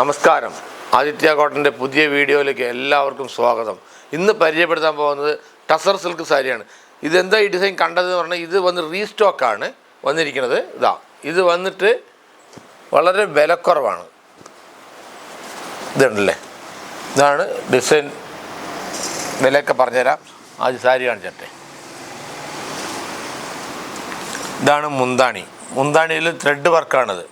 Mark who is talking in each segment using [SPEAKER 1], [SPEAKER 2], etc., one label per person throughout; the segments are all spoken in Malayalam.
[SPEAKER 1] നമസ്കാരം. ആദിത്യ കോട്ടൻ്റെ പുതിയ വീഡിയോയിലേക്ക് എല്ലാവർക്കും സ്വാഗതം. ഇന്ന് പരിചയപ്പെടുത്താൻ പോകുന്നത് ടസർ സിൽക്ക് സാരിയാണ്. ഇതെന്താ ഈ ഡിസൈൻ കണ്ടതെന്ന് പറഞ്ഞാൽ ഇത് വന്ന് റീസ്റ്റോക്കാണ് വന്നിരിക്കുന്നത്. ഇത് വന്നിട്ട് വളരെ വിലക്കുറവാണ്. ഇതുണ്ടല്ലേ, ഇതാണ് ഡിസൈൻ. വിലയൊക്കെ പറഞ്ഞുതരാം. ആദ്യം സാരി കാണിച്ചട്ടെ. ഇതാണ് മുന്താണിയിൽ ത്രെഡ് വർക്കാണിത്.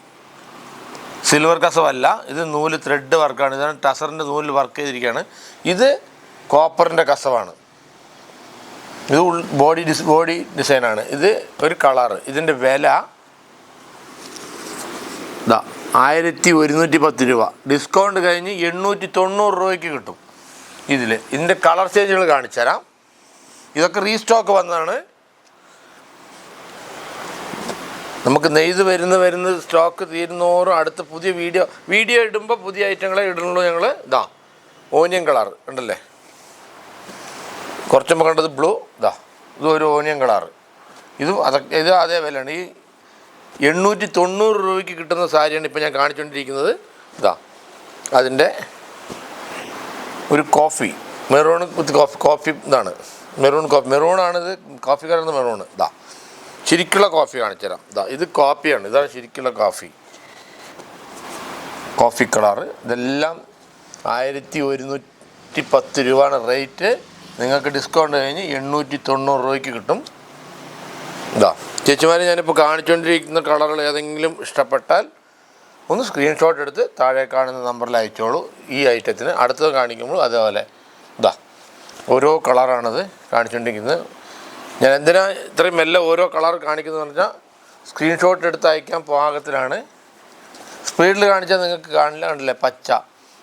[SPEAKER 1] സിൽവർ കസവല്ല, ഇത് നൂല് ത്രെഡ് വർക്കാണ്. ഇതാണ് ടസറിൻ്റെ നൂലിൽ വർക്ക് ചെയ്തിരിക്കുകയാണ്. ഇത് കോപ്പറിൻ്റെ കസവാണ്. ഇത് ബോഡി ഡിസൈനാണ്. ഇത് ഒരു കളറ്. ഇതിൻ്റെ വില 1110 രൂപ. ഡിസ്കൗണ്ട് കഴിഞ്ഞ് 890 രൂപയ്ക്ക് കിട്ടും. ഇതിൻ്റെ കളർ ചേഞ്ചുകൾ കാണിച്ചു തരാം. ഇതൊക്കെ റീസ്റ്റോക്ക് വന്നതാണ്. നമുക്ക് നെയ്ത് വരുന്ന സ്റ്റോക്ക് തീരുന്നോറും അടുത്ത പുതിയ വീഡിയോ ഇടുമ്പോൾ പുതിയ ഐറ്റങ്ങളെ ഇടുന്നുള്ളൂ ഞങ്ങൾ. ഓനിയൻ കളർ ഉണ്ടല്ലേ, കുറച്ചുമ്പോൾ കണ്ടത് ബ്ലൂ. ഇതൊരു ഓനിയൻ കളറ്. ഇത് അതേ വിലയാണ്. ഈ 890 രൂപയ്ക്ക് കിട്ടുന്ന സാരിയാണ് ഇപ്പോൾ ഞാൻ കാണിച്ചുകൊണ്ടിരിക്കുന്നത്. അതിൻ്റെ ഒരു കോഫി മെറൂൺ വിത്ത് കോഫി ഇതാണ്. മെറൂണാണിത്. കോഫി കളർന്ന് മെറൂണ്. ശരിക്കുള്ള കോഫി കാണിച്ചു തരാം. ഇത് കോപ്പിയാണ്. ഇതാണ് ശരിക്കുള്ള കോഫി കളറ്. ഇതെല്ലാം 1110 രൂപയാണ് റേറ്റ്. നിങ്ങൾക്ക് ഡിസ്കൗണ്ട് കഴിഞ്ഞ് 890 രൂപയ്ക്ക് കിട്ടും. ചേച്ചിമാരെ, ഞാനിപ്പോൾ കാണിച്ചുകൊണ്ടിരിക്കുന്ന കളറുകൾ ഏതെങ്കിലും ഇഷ്ടപ്പെട്ടാൽ ഒന്ന് സ്ക്രീൻഷോട്ട് എടുത്ത് താഴെ കാണുന്ന നമ്പറിൽ അയച്ചോളൂ. ഈ ഐറ്റത്തിന് അടുത്തത് കാണിക്കുമ്പോൾ അതേപോലെ ഓരോ കളറാണത് കാണിച്ചുകൊണ്ടിരിക്കുന്നത്. ഞാൻ എന്തിനാ ഇത്രയും മെല്ലെ ഓരോ കളർ കാണിക്കുന്നത് പറഞ്ഞാൽ സ്ക്രീൻഷോട്ട് എടുത്ത് അയക്കാൻ പാകത്തിലാണ്. സ്പീഡിൽ കാണിച്ചാൽ നിങ്ങൾക്ക് കണ്ടില്ലേ, പച്ച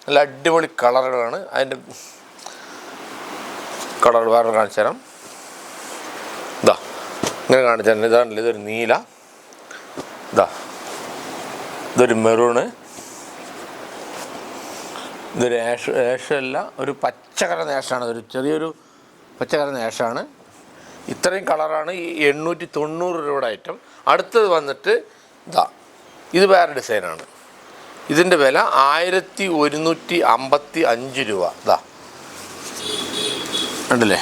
[SPEAKER 1] നല്ല അടിപൊളി കളറുകളാണ്. അതിൻ്റെ കളർ വേറെ കാണിച്ചു തരാം. ഇങ്ങനെ കാണിച്ചു തരാം. ഇതാണല്ലോ, ഇതൊരു നീല, ഇതൊരു മെറൂണ്, ഇതൊരു ആഷല്ല, ഒരു പച്ചക്കലർന്ന ആഷാണ്. ഒരു ചെറിയൊരു പച്ചക്കലർന്ന ആഷാണ്. ഇത്രയും കളറാണ് ഈ 890 രൂപയുടെ ഐറ്റം. അടുത്തത് വന്നിട്ട് ഇത് വേറെ ഡിസൈനാണ്. ഇതിൻ്റെ വില 1155 രൂപ. ഉണ്ടല്ലേ,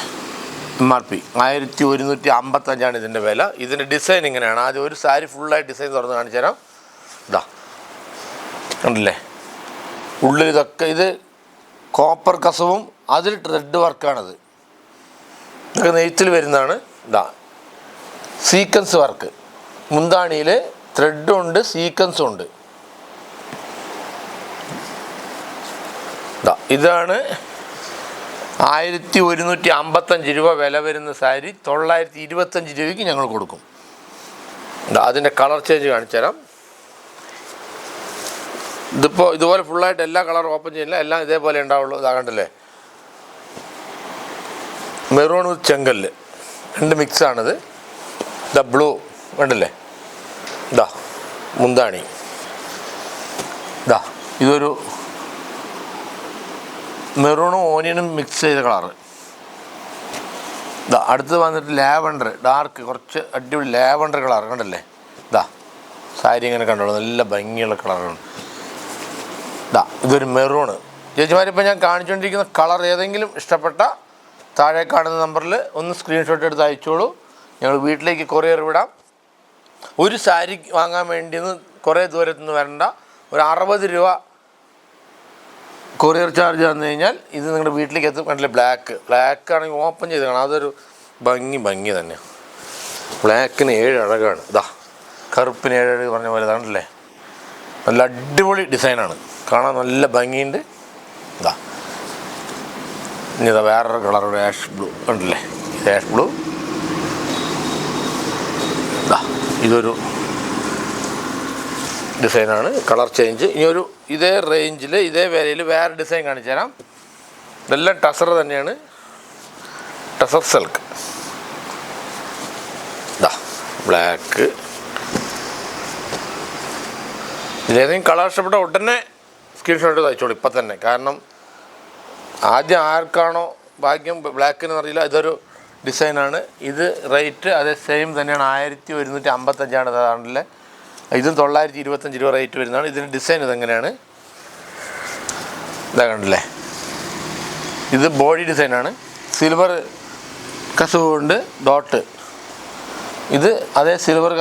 [SPEAKER 1] MRP 1155 ഇതിൻ്റെ വില. ഇതിൻ്റെ ഡിസൈൻ ഇങ്ങനെയാണ്. ആദ്യം ഒരു സാരി ഫുള്ളായി ഡിസൈൻ തുറന്ന് കാണിച്ചു തരാം. ഉണ്ടല്ലേ, ഉള്ളിൽ ഇതൊക്കെ ഇത് കോപ്പർ കസവും അതിൽ ത്രെഡ് വർക്കാണത്. ഇതൊക്കെ നെയ്ത്തിൽ വരുന്നതാണ്. Sequence work. മുന്താണിയിൽ ത്രെഡും ഉണ്ട്, സീക്വൻസും ഉണ്ട്. ഇതാണ് 1155 രൂപ വില വരുന്ന സാരി 925 രൂപയ്ക്ക് ഞങ്ങൾ കൊടുക്കും. അതിൻ്റെ കളർ ചേഞ്ച് കാണിച്ചു തരാം. ഇതിപ്പോൾ ഇതുപോലെ ഫുള്ളായിട്ട് എല്ലാ കളറും ഓപ്പൺ ചെയ്യില്ല, എല്ലാം ഇതേപോലെ ഉണ്ടാവുള്ളൂ. കണ്ടല്ലേ, മെറൂൺ വിത്ത് ചെങ്കല്ല് രണ്ട് മിക്സാണിത്. ബ്ലൂ കണ്ടില്ലേ, മുന്താണി. ഇതൊരു മെറൂണും ഓനിയനും മിക്സ് ചെയ്ത കളറ്. അടുത്തത് വന്നിട്ട് ലാവണ്ടർ, ഡാർക്ക് കുറച്ച് അടിപൊളി ലാവണ്ടർ കളർ. കണ്ടല്ലേ, സാരി ഇങ്ങനെ കണ്ടോളൂ, നല്ല ഭംഗിയുള്ള കളറാണ്. ഇതൊരു മെറൂണ്. ചേച്ചിമാരിപ്പോൾ ഞാൻ കാണിച്ചുകൊണ്ടിരിക്കുന്ന കളർ ഏതെങ്കിലും ഇഷ്ടപ്പെട്ട താഴെ കാണുന്ന നമ്പറിൽ ഒന്ന് സ്ക്രീൻഷോട്ട് എടുത്ത് അയച്ചോളൂ. ഞങ്ങൾ വീട്ടിലേക്ക് കൊറിയർ വിടാം. ഒരു സാരി വാങ്ങാൻ വേണ്ടിയെന്ന് കുറേ ദൂരത്തുനിന്ന് വരണ്ട. ഒരു 60 രൂപ കൊറിയർ ചാർജ് തന്നു കഴിഞ്ഞാൽ ഇത് നിങ്ങളുടെ വീട്ടിലേക്ക് എത്തും. കണ്ടില്ലേ, ബ്ലാക്ക് ആണെങ്കിൽ ഓപ്പൺ ചെയ്ത് കാണാം. അതൊരു ഭംഗി തന്നെയാണ്. ബ്ലാക്കിന് 7 അഴകാണ്. കറുപ്പിന് 7 അഴക് പറഞ്ഞ പോലെ കണ്ടില്ലേ, നല്ല അടിപൊളി ഡിസൈനാണ്. കാണാൻ നല്ല ഭംഗിയുണ്ട്. ഇനി വേറൊരു കളർ, ആഷ് ബ്ലൂ കണ്ടില്ലേ, ആഷ് ബ്ലൂ. ഇതൊരു ഡിസൈനാണ്. Colour change. ഇനിയൊരു ഇതേ റേഞ്ചിൽ ഇതേ വിലയിൽ വേറെ ഡിസൈൻ കാണിച്ചു തരാം. ഇതെല്ലാം ടസർ തന്നെയാണ്, ടസർ സിൽക്ക്. ബ്ലാക്ക്. ഇതിലേതെങ്കിലും കളർ ഇഷ്ടപ്പെട്ട ഉടനെ സ്ക്രീൻഷോട്ട് തയ്ച്ചോളൂ ഇപ്പം തന്നെ. കാരണം ആദ്യം ആർക്കാണോ ഭാഗ്യം ബ്ലാക്കിന് അറിയില്ല. ഇതൊരു ഡിസൈനാണ്. ഇത് റേറ്റ് അതേ സെയിം തന്നെയാണ്, 1155 അതാണല്ലേ. ഇതും 925 രൂപ റേറ്റ് വരുന്നതാണ്. ഇതിൻ്റെ ഡിസൈൻ ഇതെങ്ങനെയാണ്. ഇതാ കണ്ടില്ലേ, ഇത് ബോഡി ഡിസൈനാണ്. സിൽവർ കസവ് കൊണ്ട് ഡോട്ട്. ഇത് അതേ സിൽവർ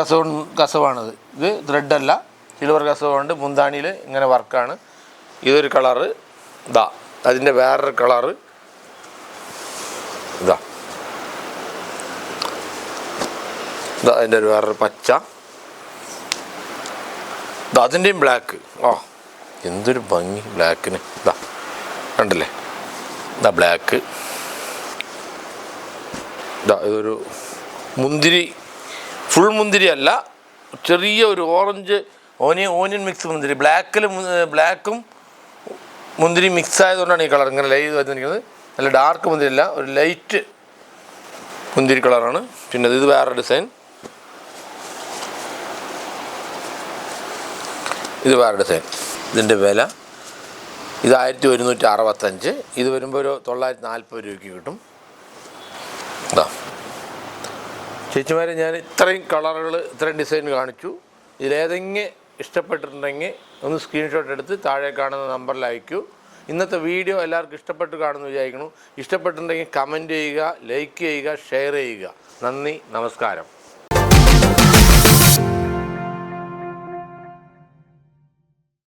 [SPEAKER 1] കസവാണിത്. ഇത് ത്രെഡല്ല, സിൽവർ കസവ് കൊണ്ട് മുന്താണിയിൽ ഇങ്ങനെ വർക്കാണ്. ഇതൊരു കളറ്. ഇതാ അതിൻ്റെ വേറൊരു കളറ്. ഇതാ ഇതാ അതിൻ്റെ ഒരു വേറൊരു പച്ച. ഇതാ അതിൻ്റെയും ബ്ലാക്ക്. എന്തൊരു ഭംഗി ബ്ലാക്കിന്. ഇതാ കണ്ടില്ലേ, ഇതാ ബ്ലാക്ക്. ഇതാ ഇതൊരു മുന്തിരി, ഫുൾ മുന്തിരി അല്ല, ചെറിയ ഒരു ഓറഞ്ച് ഓനിയൻ മിക്സ് മുന്തിരി. ബ്ലാക്കും മുന്തിരി മിക്സ് ആയതുകൊണ്ടാണ് ഈ കളർ ഇങ്ങനെ ലൈറ്റ് വന്നിരിക്കുന്നത്. നല്ല ഡാർക്ക് മുന്തിരി അല്ല, ഒരു ലൈറ്റ് മുന്തിരി കളറാണ്. പിന്നെ ഇത് വേറെ ഡിസൈൻ. ഇത് വേറെ ഡിസൈൻ. ഇതിൻ്റെ വില ഇത് 1165. ഇത് വരുമ്പോൾ ഒരു 940 രൂപയ്ക്ക് കിട്ടും. ഇതാ ചേച്ചിമാരെ, ഞാൻ ഇത്രയും കളറുകൾ, ഇത്രയും ഡിസൈൻ കാണിച്ചു. ഇതിലേതെങ്കിലും ഇഷ്ടപ്പെട്ടിട്ടുണ്ടെങ്കിൽ ഒന്ന് സ്ക്രീൻഷോട്ട് എടുത്ത് താഴെ കാണുന്ന നമ്പറിൽ അയക്കൂ. ഇന്നത്തെ വീഡിയോ എല്ലാവർക്കും ഇഷ്ടപ്പെട്ട് കാണുമെന്ന് വിചാരിക്കുന്നു. ഇഷ്ടപ്പെട്ടിട്ടുണ്ടെങ്കിൽ കമൻറ്റ് ചെയ്യുക, ലൈക്ക് ചെയ്യുക, ഷെയർ ചെയ്യുക. നന്ദി, നമസ്കാരം.